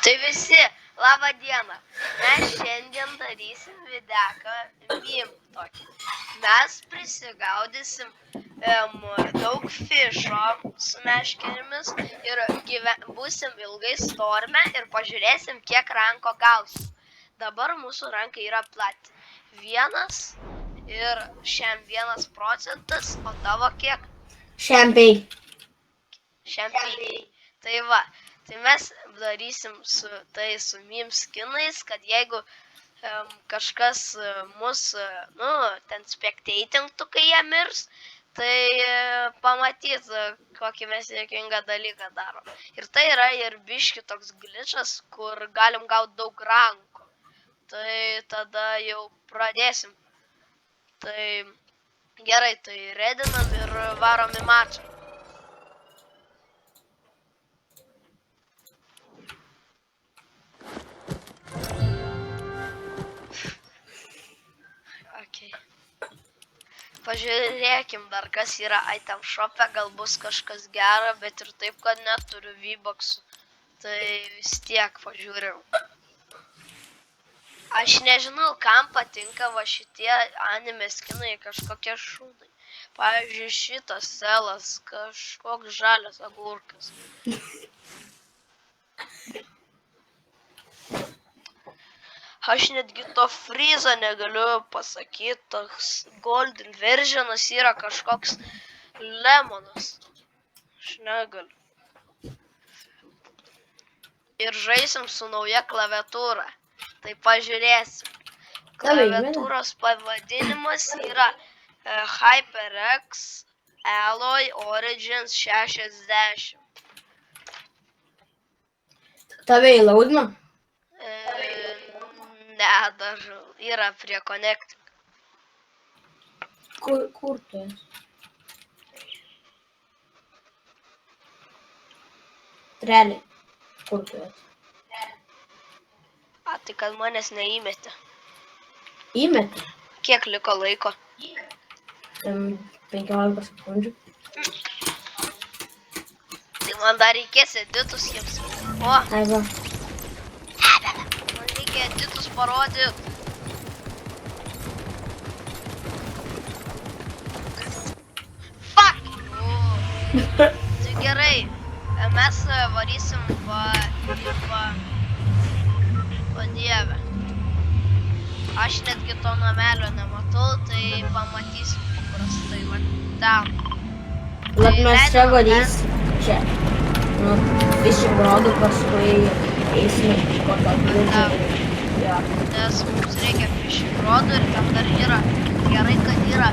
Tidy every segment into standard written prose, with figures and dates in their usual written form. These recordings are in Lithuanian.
Tai visi, labą dieną. Mes šiandien darysim videką meme tokį. Mes prisigaudysim daug fišo su meškerėmis ir būsim ilgai storme ir pažiūrėsim, kiek ranko gausim. Dabar mūsų ranka yra plati. 1 ir šiam 1%, o tavo kiek? Šempiai. Tai va, tai mes darysim su meme skinais, kad jeigu kažkas mus, ten spectatingtų, kai jie mirs, tai pamatyt, kokį mes juokingą dalyką darom. Ir tai yra ir biški toks glitchas, kur galim gauti daug rankų. Tai tada jau pradėsim. Tai gerai, tai redinam ir varom į mačą. Pažiūrėkim dar, kas yra item shop'e, gal bus kažkas gera, bet ir taip, kad neturiu V-boxų. Tai vis tiek pažiūrim. Aš nežinau, kam patinka va šitie anime skinai, kažkokie šūdai. Pavyzdžiui, šitas selas, kažkoks žalias agurkas. Aš netgi to Freezo negaliu pasakyti, toks Golden Versionas yra kažkoks lemonas. Aš negaliu. Ir žaisim su nauja klaviatūra. Tai pažiūrėsim. Klaviatūros pavadinimas yra HyperX Alloy Origins 60. Tave įlaudino? Ne, dar yra prie connecting. Kur tu esi? Realiai, kur tu esi? Tai kad manęs neįmetė. Įmetė? Kiek liko laiko? 15 sekundžių. Tai man dar reikės editus jiems. O, Aiva. man reikia editus parodyti. Fuck! Tai gerai, mes varysim o dieve. Aš netgi to namelio nematau, tai pamatysim paprastai, va ten. Vat mes čia varysim. Čia. Fishing rodų, paskui eisime kokią būdį. Nes mums reikia fishing rodų ir ten dar yra. Gerai, kad yra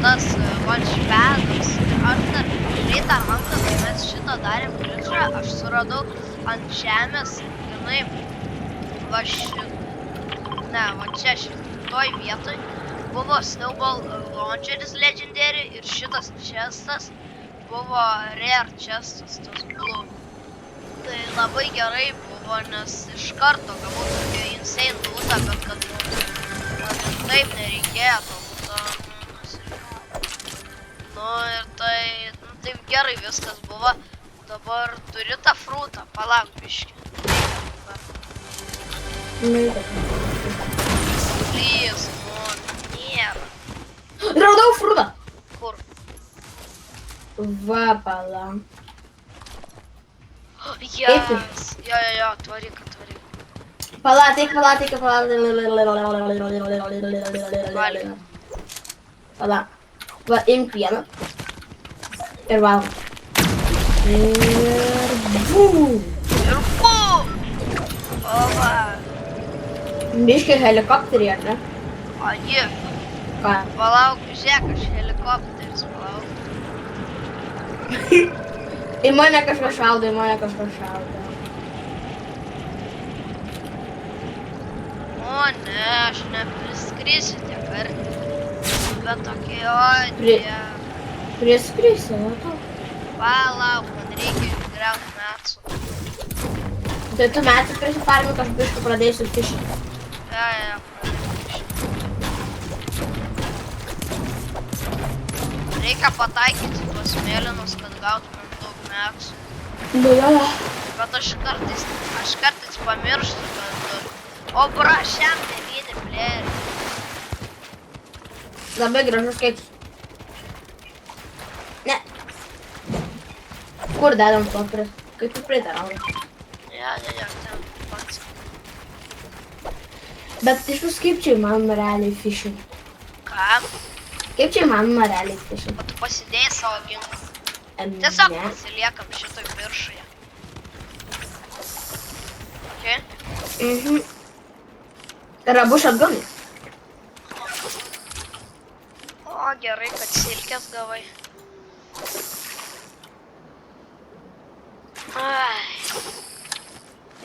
tas launchpadas. Aš dar greitą ranką, kai mes šitą darėm glitchą, aš suradau ant žemės, jinai, va čia šitoj vietoj buvo Snowball Launcheris Legendary ir šitas chestas buvo Rare chestas, tas blue. Tai labai gerai buvo, nes iš karto gavau tokio insane lootą, bet kad man taip nereikėjo to lootą. Ir taip gerai viskas buvo. Dabar turi tą frutą, palauk biškį. Please, nėra. Radau frutą! Kur? Va, palauk. Yes. Jo, tvaryk. Palauk. Palauk. Va, imk vieną. Ir valom. Ir bum! O va. Biškai helikopterį, ar ne? O ji. Ką? Palauk, žiūrėk, aš helikopteris, palauk. Į mane kažkas šaudo. O ne, aš nepriskrisiu tiek arti. Bet tokie, o dieve. Priskrisi, o tu? Palauk, man reikia išgriauti metų. Tai tu metų prisifarmi, aš biškai pradėsiu fišinti. Jo, reikia pataikyti tuos mėlynus, kad gautumėm daug metų. Nu, jo. Bet aš kartais Aš kartais pamirštu, kad... O prašiam 9 playeriai. Labai gražus skaičius. Ne. Kur dedam popierius? Kaip tu pritarauji? Ja, ten pats. Bet iš vis kaip čia įmanoma realiai fishing? Ką? Kaip čia įmanoma realiai fishing? O tu pasidėjai savo ginklą. Tiesiog Ne. pasiliekam šitoj viršuje. Okay? Mhm. Ir abu šatganai. O, gerai, kad silkės gavai. Ai.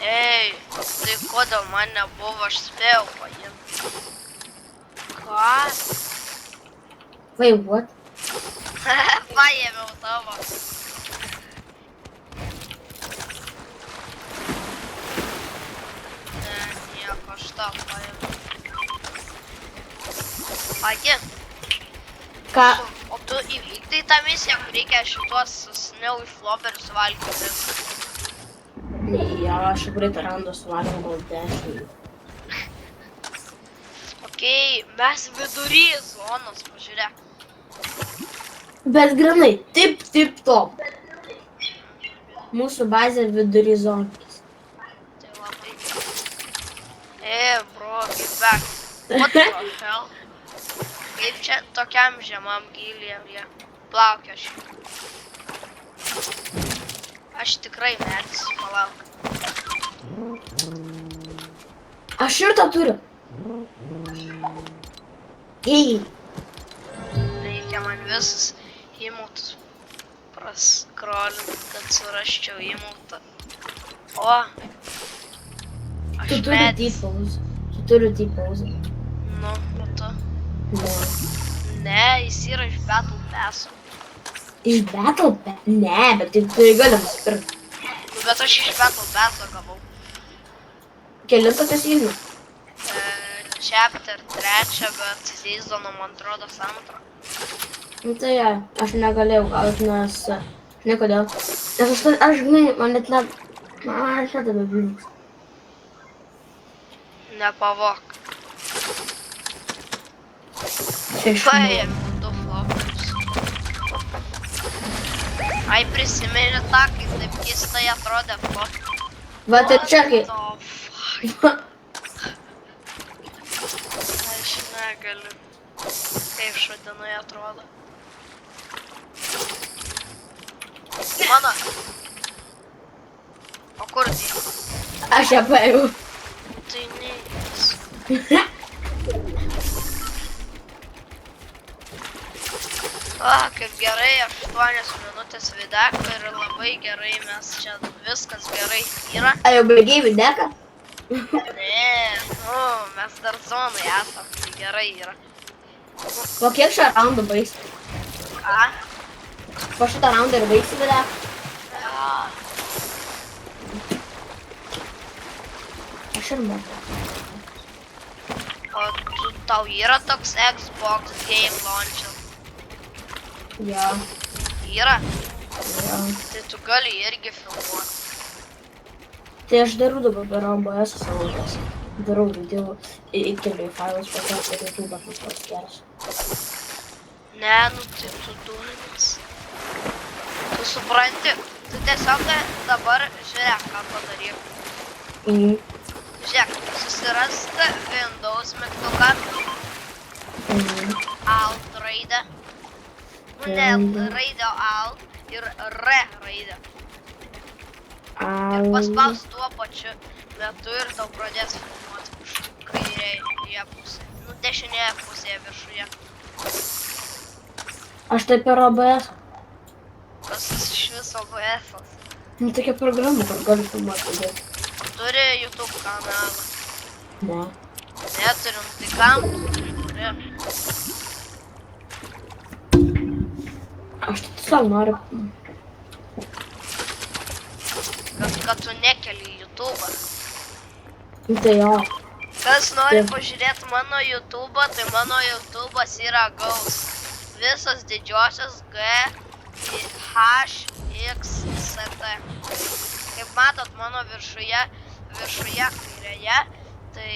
Ei, tai kodėl man nebuvo, aš spėjau paimti. Ką? Wait, what? Paėmiau tavo. Ne, nieko, aš tau paėmiau. Agi, Ką? o tu įvykdai tą misiją, kur reikia šituos sniau iš floperius valgyti. Ja, aš pritarandu suvalgiau gal 10. Okei, mes vidury zonos, pažiūrėk. Bet granai, tip top. Mūsų bazė vidury zonos. Tai labai. Bro, get back. What the hell? Kaip čia tokiam žemam gylyje jie plaukia šiaip. Aš tikrai metysiu, palauk. Aš ir tą turiu. Ei, Reikia man visus įmautus praskrolinti, kad surasčiau įmautą. O, tu aš turi medis. T-pose. Tu turi T-pose. Nu, tu. Ne. Ne, jis yra iš Battle Pass'o. Iš Battle Pass? Ne, bet tai turi gali nusipirkti. Nu, bet aš iš Battle Pass'o gavau. Kelintas esi įžinai? Chapter 3, bet seasono, man atrodo, 2. Nu tai ja, aš negalėjau gauti, nes... Žinai kodėl? Nes aš žinai, man net net... Aš net abebinis. Nepavok. Čia iš Paėmiau 2 floperius. Ai, prisimeni tą, kai taip keistai atrodė flop. Va, tai čia kai... What the fuck? Aš negaliu. Kaip šodinai atrodo. Mano. O kur tai? Aš ją paėjau. Tai neįs. Kaip gerai, 8 minutės videko ir labai gerai mes čia viskas gerai yra. A jau baigiai videką? Ne, nu, mes dar zonai esam, tai gerai yra. Po kiek šio raundų baigsi? Ką? Po šitą raundą ir baigsi videką? Aš ir moku. O tau yra toks Xbox Game Launcher? Jo. Yra? Jo. Tai tu gali irgi filmuoti. Tai aš darau dabar per OBS savo jas. Darau video, įkeliu į failus, po to per YouTube aš tos geras. Ne, nu tai tu durnas. Tu supranti, tu tiesiog dabar žiūrėk, ką padaryk. Žiūrėk, susirask Windows mygtuką, Alt raidę. Nu ne raidę Alt ir R raidę. Ir paspaus tuo pačiu metu ir tau pradės filmuoti kairėje pusėje. Nu dešinėje pusėje viršuje. Aš tai per OBS. Kas iš viso OBS-as? Nu tokia programa, kur galiu filmuoti video. Turi YouTube kanalą. Ne. Neturim, tai kam turi? Aš tai tiesiog noriu. Kad tu nekeli į YouTube'ą. Nu tai jo. Kas nori pažiūrėti mano YouTube'ą, tai mano YouTube'as yra gaus. Visos didžiosios G, H, X, S, T. Kaip matot, mano viršuje viršuje kairėje, tai,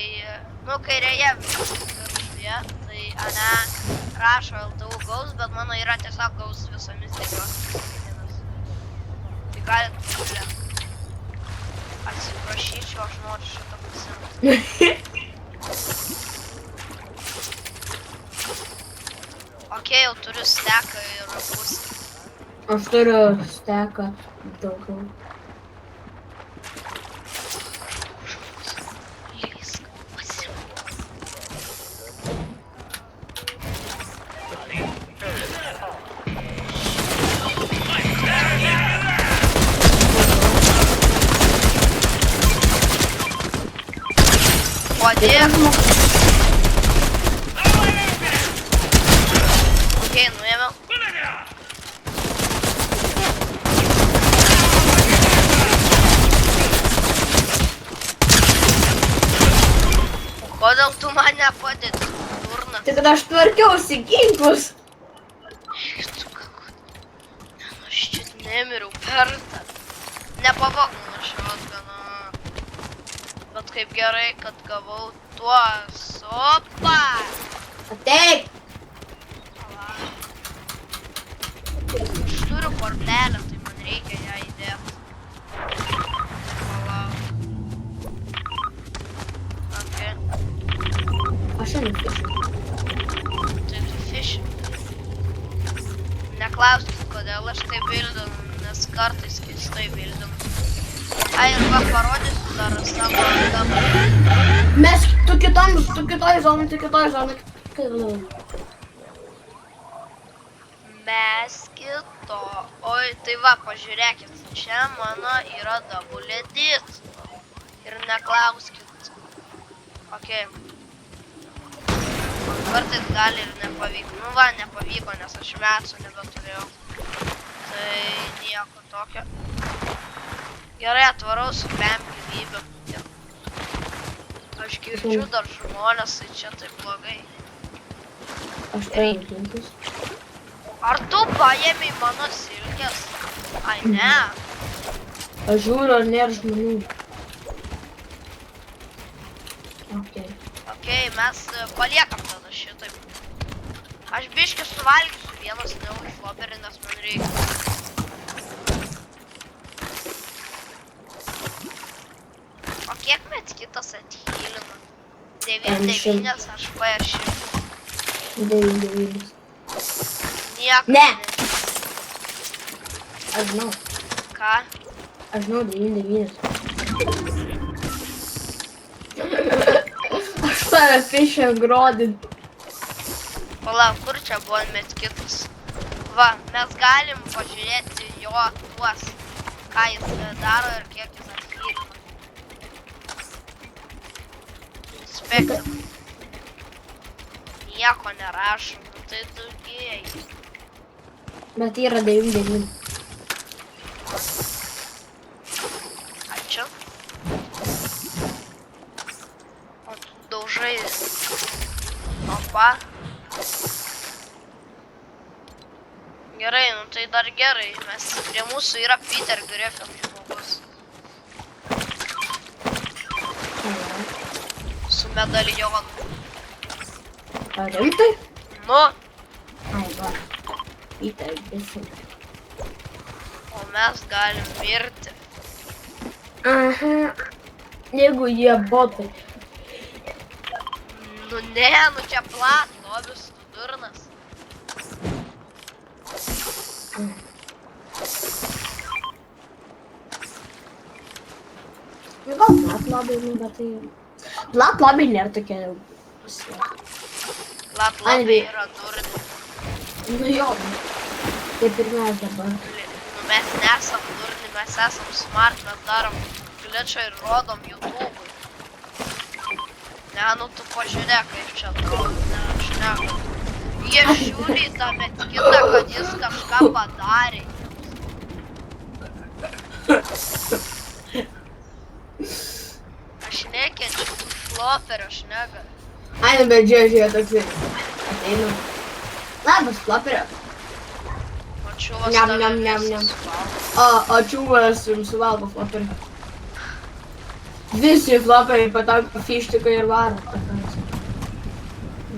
nu, kairėje viršuje, tai ane rašo LTU gaus, bet mano yra tiesiog gaus visomis didžiosios. Tai galit pažiūrėti. Atsiprašyčiau, aš noriu šitą pasimti. Ok, jau turiu steką ir pusę. Aš turiu steką daugiau. Lysk, pasiruošk. Padėk. Ok, nuėmiau. Kodėl tu man nepadedi, durnas? Tai kad aš tvarkiausi ginklus. Tu kako... Nu, aš čia nemiriau kartą. Nepavok mano šotgano. Bet kaip gerai, kad gavau tuos. Opa! Ateik! Aš turiu kortelę, tai man reikia ją įdėti. Palauk. Ok. Aš šiandien fišiu. Tai tu fiši. Neklauskit, kodėl aš taip bildinu, nes kartais keistai bildinu. Ai, ir va parodysiu dar savo gamą. Mes tu kitoj zonai. Mes kito. Oi, tai va, pažiūrėkit. Čia mano yra double edit. Ir neklauskit. Ok. Kartais gali ir nepavyko. Nu va, nepavyko, nes aš metų nebeturėjau. Tai nieko tokio. Gerai, atvarau su 5 gyvybių. Aš girdžiu dar žmonės, tai čia taip blogai. Aš paėmiau ginklus. Ar tu paėmei mano silkės? Ai, ne. Aš žiūriu, ar nėra žmonių. Ok. Ok, mes paliekam tada šitaip. Aš biškį suvalgysiu vienas neužloperį, nes man reikia. O kiek met kitas athylina? 9-9 aš paėšiu. 9. Nieko. Ne. Aš žinau. Ką? Aš žinau 9. Aš tave fišę grodint. Palauk, kur čia buvo metkitas? Va, mes galim pažiūrėti jo tuos, ką jis daro ir kiek jis athylina. Inspektor. Nieko nerašo, nu tai daugiai. Bet yra 9. Ačiū. O tu daužai. Opa. Gerai, nu tai dar gerai. Mes prie mūsų yra Peter Griffin žmogus. Su medaljonu. Ar rimtai? Nu, Ai, va. Peter Griffin. o mes galim mirti. Aha. Jeigu jie botai. Nu ne, nu čia plat, lobis, tu durnas. Nu gal plat labai, nu bet tai... Plat labai nėra tokia jau. Plat labai yra durni. Nu jo. Taip ir mes dabar. Nu mes nesam durni, mes esam smart, mes darom glitchą ir rodom YouTube'ui. Ne, nu tu pažiūrėk, kaip čia atrodo, ne, aš negaliu. Jie žiūri į tą metkitą, kad jis kažką padarė. Aš nekenčiu tų floperio, aš negaliu. Ai, nu bet žiūrėjau toksai. Ateinu. Labas, floperio. O čiuvas Niam, tave niam, niam, visą niam. suvalgo. O čiūvas jums suvalgo floperį. Visi flopai patampa fištikai ir varo.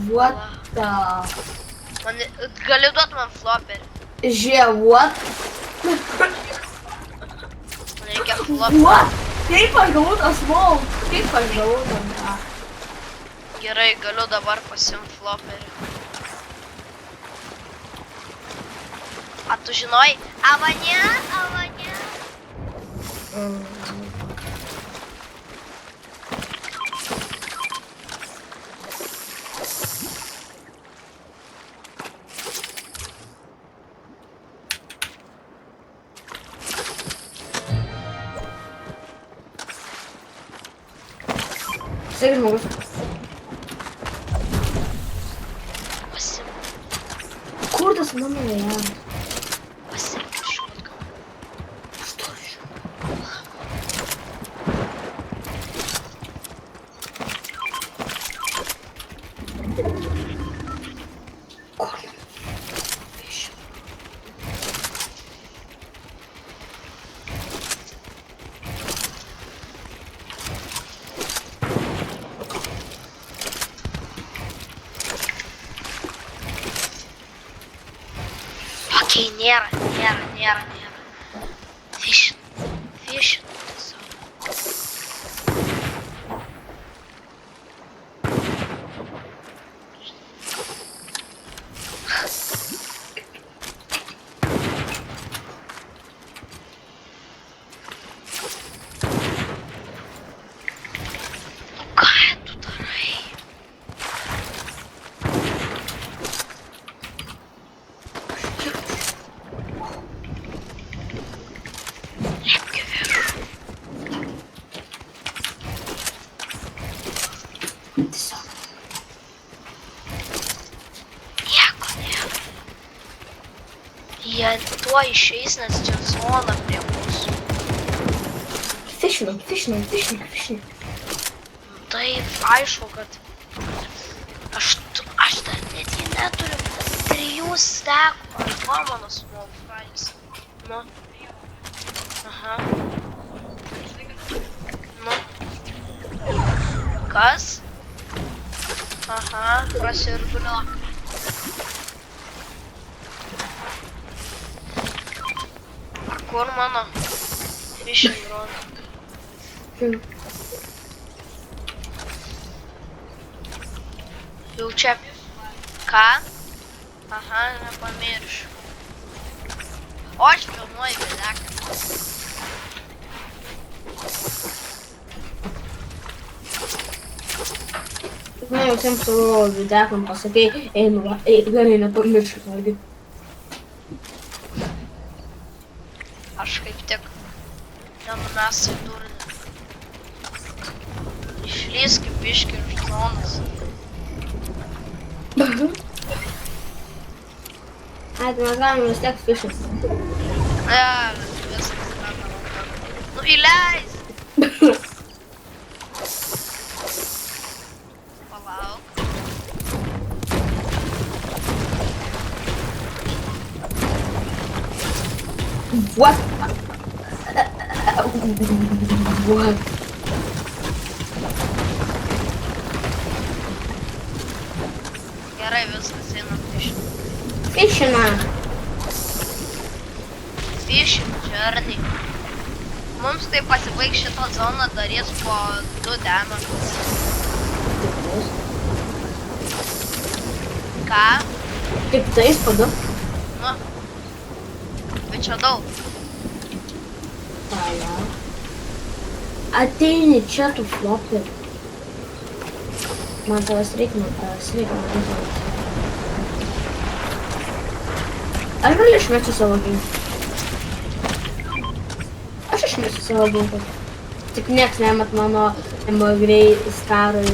What the... Man, gali duot man floperį. What? Man reikia floperį. What? Kaip aš gavau tą small? Kaip aš gavau tą? Gerai, galiu dabar pasiimti floperį. A tu žinoj? Avane, avane. Sveiki, žmogus. Pasiimk, Kur tas mano vėjas? pasiimk šutką. Okei, nėra. Fishing tiesiog. Ką tu darai? Lipk į viršų. Tiesiog. Nieko nėra. Jie tuo išeis, nes čia zona prie mūsų. Fishing. Tai aišku, kad aš dar net jį neturiu 3 stekų. Ar va mano small fries? Nu. Aha. Nu. Kas? Aha, prasirguliuok. Kur mano fishing rod? Jau čia. Ką? Aha, nepamiršiu. O aš filmuoju videką. Na, jau visiems savo videkom pasakai, gerai, nepamiršiu, valgy. Aš kaip tik nenumesiu durnių. Išlys kaip biški iš zonos. Ai, tai mes galim vis tiek fishing. Viskas yra tavo. Nu įleis! Palauk. What? What? Gerai, viskas eina fishing. Fishing. Fishing journey. Mums tai pasibaigs šitą zoną darys po 2 damages. Ką? Kaip tais padu? Nu. Bet čia daug. Palauk. Ateini čia tu flopi. Man tavas reikia. Aš galiu išmesti savo ginklą. Aš išmesiu savo ginklą. Tik nieks nemat mano grey staro ir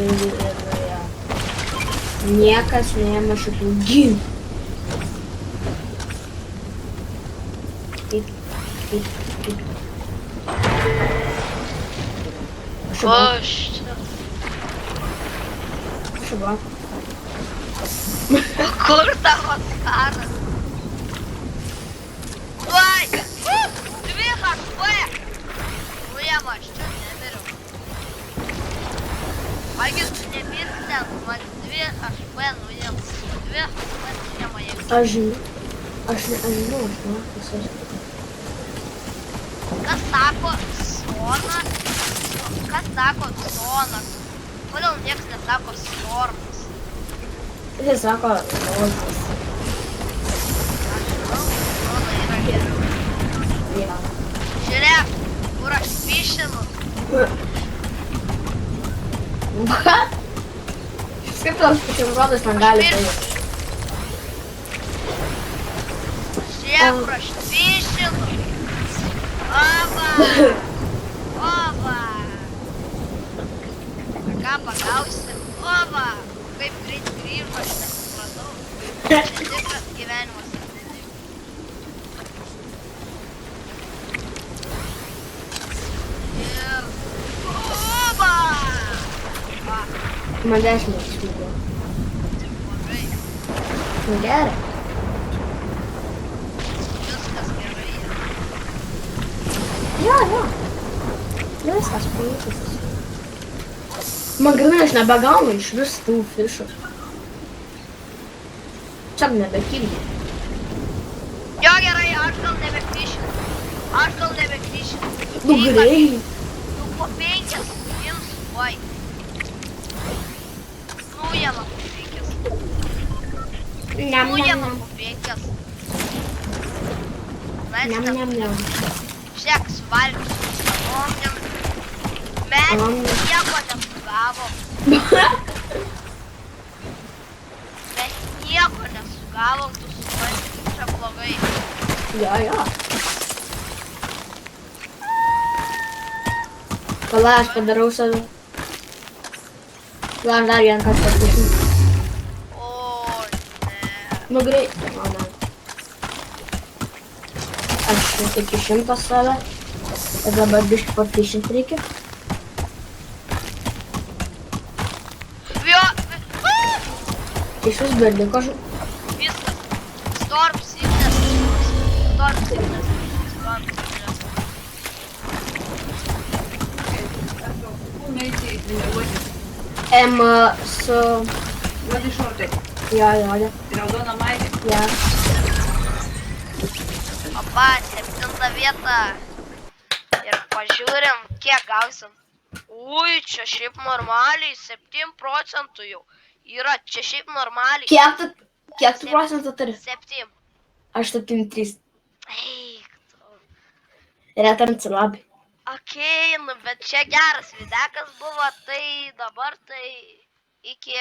niekas neėmė šitų ginklų. Kaip. Aš čia. Šuba. Kur tavo skaras? Tuoj! 2 HP! Nu jam aš čia nemiriau. Agis nemirk ten, man 2 HP nuėmus. 2 HP nuėma, jeigu... Aš žinau, aš nežinau. Kas sako Sona? Kas sako Sonas? Kodėl nieks nesako Stormas? Jis sako, Rozas. Aš žinau, Sona yra geriau. Ja. Žiūrėk, kur aš pišinu. Ką? Kaip tos pačiamrodas man gali tai? Žiūrėk, kur aš pišinu. Oba! Oba! Ką pagausi? Oba! Kaip greit grįžo, aš nesupratau. Čia tikras gyvenimas. Ir... Oba! Va, Man 10 smūgių. tai blogai. Nu gerai. Viskas gerai. Jo. Viskas puikus. Man grūna, aš nebegaunu iš vis tų fišų. Čia nebekyliu. Jo gerai, aš gal nebekryšinu. Nu greit. Nu po 5 ims, oi. Nujama po 5. Nujama po 5. Niam. Šiek suvalgysiu. Mes nieko nesugavom. Mes nieko nesugavom, tu supranti, čia blogai. Jo. Pala, aš padarau savį. Pala, aš dar vieną kartą padarau. O, ne. Nu greit. O, ne. Aš iki 100 save. Ir dabar biškį pafišinti reikia. Iš vis berliko Viskas. Storm sickness. Su... Juodi šortai. Jo. Raudona maikė. Ja. Opa, 7 vieta. Ir pažiūrim, kiek gausim. Ui, čia šiaip normaliai, 7 procentų jau. Yra, čia šiaip normaliai. Kiek tu procentų turi? 7. Aš 7,3. Eik tu. Retarnci labai. Okei, nu bet čia geras videkas buvo, tai dabar tai iki.